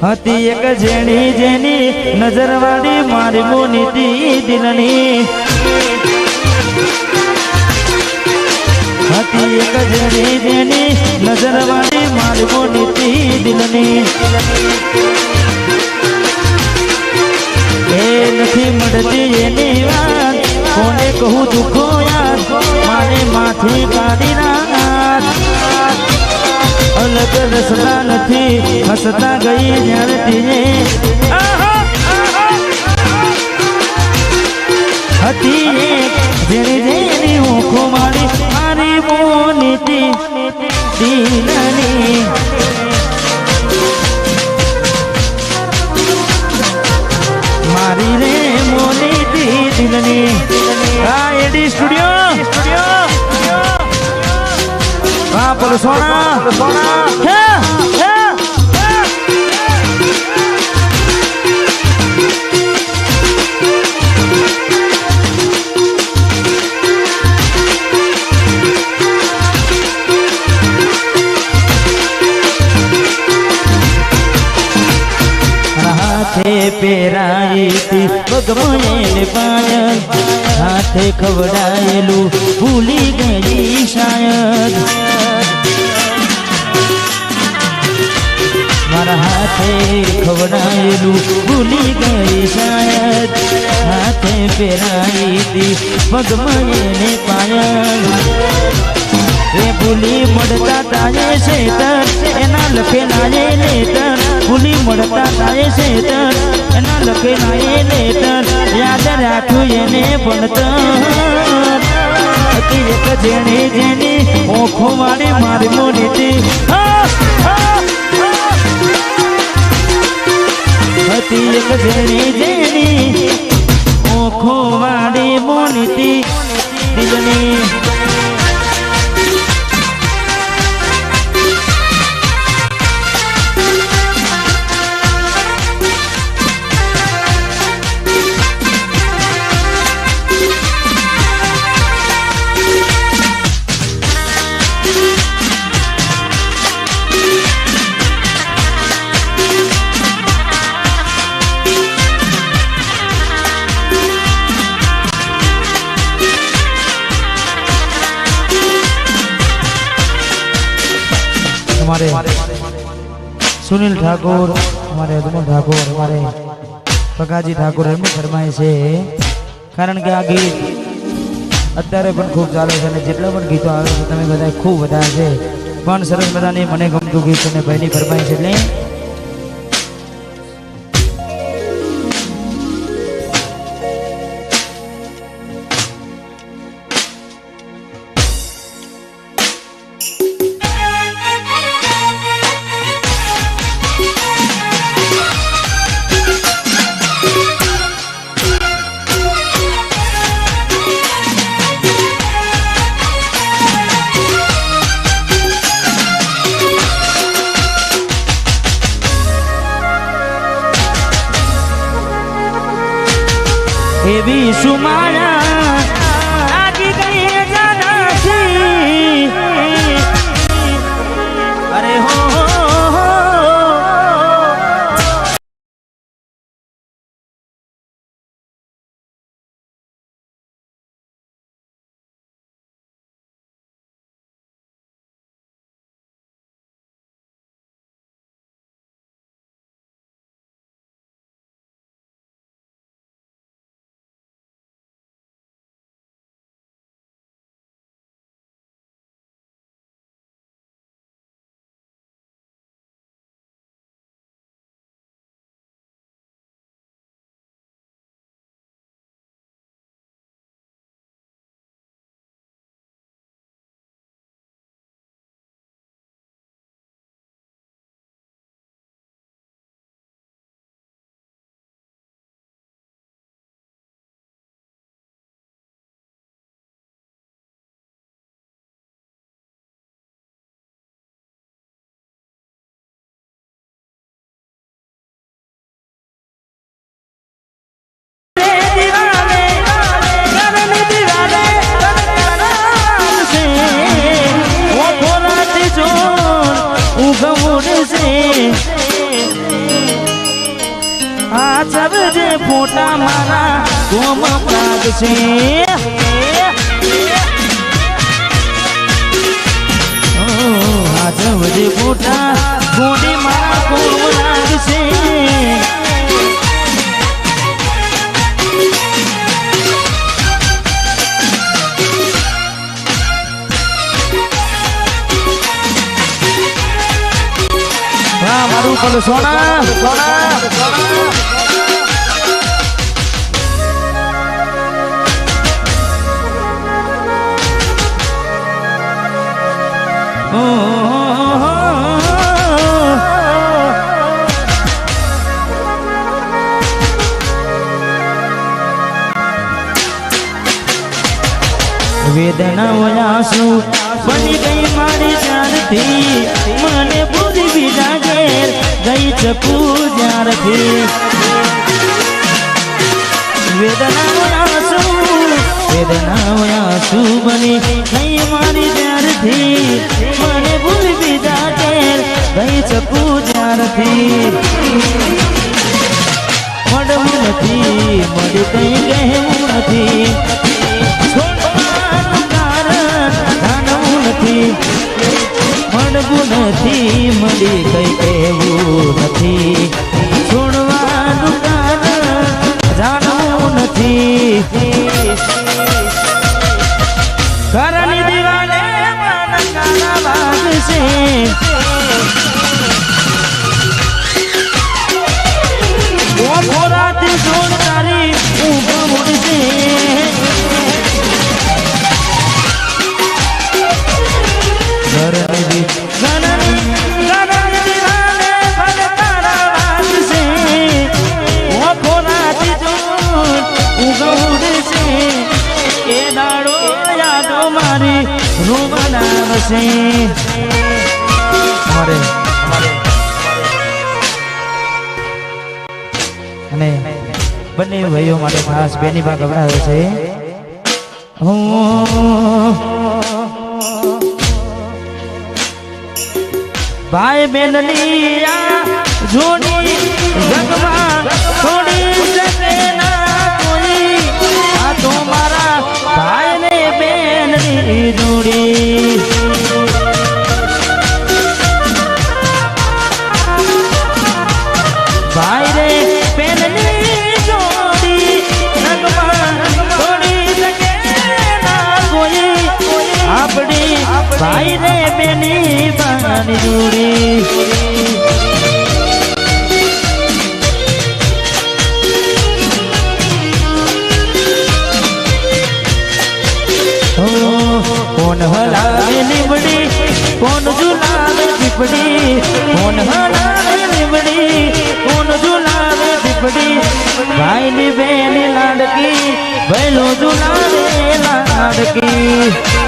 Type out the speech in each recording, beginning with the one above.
હતી એક જેણી જેની નજરવાળી મારી મોનીતી દિલની હતી એક જેણી જેની નજરવાળી મારી મોનીતી દિલની એ નથી મળતી એની વાત કોને કહું દુખો યાર મારે માથે કાઢી નાખ અલગ રસતા નથી હસતા ગઈ જ્યારે હતી જેની જેની ઓખો મારી મારી મોનીતી દિલની મારી રે મોનીતી દિલની આ એડી સ્ટુડિયો હા બોલો સોના હે हाथे पेराई थी पगमयेल पायल हाथे खवड़ायेलू भूली गई शायद मारा हाथे खवड़ायेलू भूली गई शायद हाथे पेराई थी पगमयेल पायल रे भूली मड़ता ताये शेतर एना लखे नाये लेटर भूली मड़ता ताये शेतर एना लखे नाये लेटर याद राखू एने भणतर હતી એક જેણી જેની ઓખો વાળી મારી મોનીતી હતી એક જેણી જેની ઓખો વાળી મોનીતી દિલની हमारे सुनील ठाकुर हमारे अदमल ठाकुर हमारे पकाजी ठाकुर एमनी फरमाए छे कारण के आ गीत अत्यारे पण खूब चाले छे अने जेटला पण गीतो आवे छे तमे बधाए खूब वधारे छे पण सरस मजानी मने गमतुं गीत अने भाईनी फरमाए छे એટલે एवी सुमाया आगी गई जाना सी अरे हो उगमुड़ से સાચવજે ફોટા મારા ગોમ લાગશે સાચવજે ફોટા ગોડી મારા ગોમ લાગશે મારું પેલું સોના વેદના આંસુ બની ગઈ મારી જાનથી મને ભૂલી બીજા ઘેર ગઈ ચકું જ્યારથી વેદના આંસુ બની ગઈ મારી જ્યારથી મને ભૂલી બીજા ઘેર ગઈ ચકું જ્યારથી મળવું નથી મળી કઈ કહેવું નથી મળવું નથી મળી કઈ કહેવું નથી છોડવાનું કારણ જાણવું નથી ઘરની દિવાલે મારા કાના વાગશે રાતી છોડ તારી ઊંઘ મૂડશે અને બંને ભાઈઓ માટે ખાસ બેની ભાગ ગવડાવે છે ભાઈ બેનની આ જોડી જગમાં છોડી શકે ના કોઈ આ તો મારા ભાઈ ને બેનની જોડી ભાઈ રે બેનની જોડી જગમાં છોડી શકે ના કોઈ આપણી ભાઈ રે બેની બાની જોડી કોણ હલાવે લીમડી કોણ ઝુલાવે દીપડી કોણ હલાવે લીમડી કોણ ઝુલાવે દીપડી ભાઈ ની બેની લાડકી ભૈલો ઝુલાવે લાડકી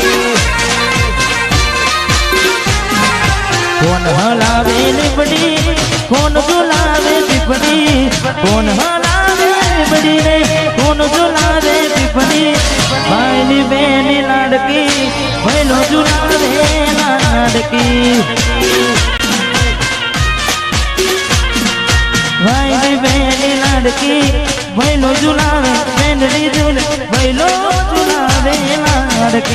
કોણ હલાવે લીમડી કોણ ઝુલાવે દીપડી કોણ હલાવે લીમડી રે કોણ ઝુલાવે દીપડી ભાઈ ની બેની લાડકી ભૈલો ઝુલાવે લાડકી ભાઈ ની બેની લાડકી ભૈલો ઝુલાવે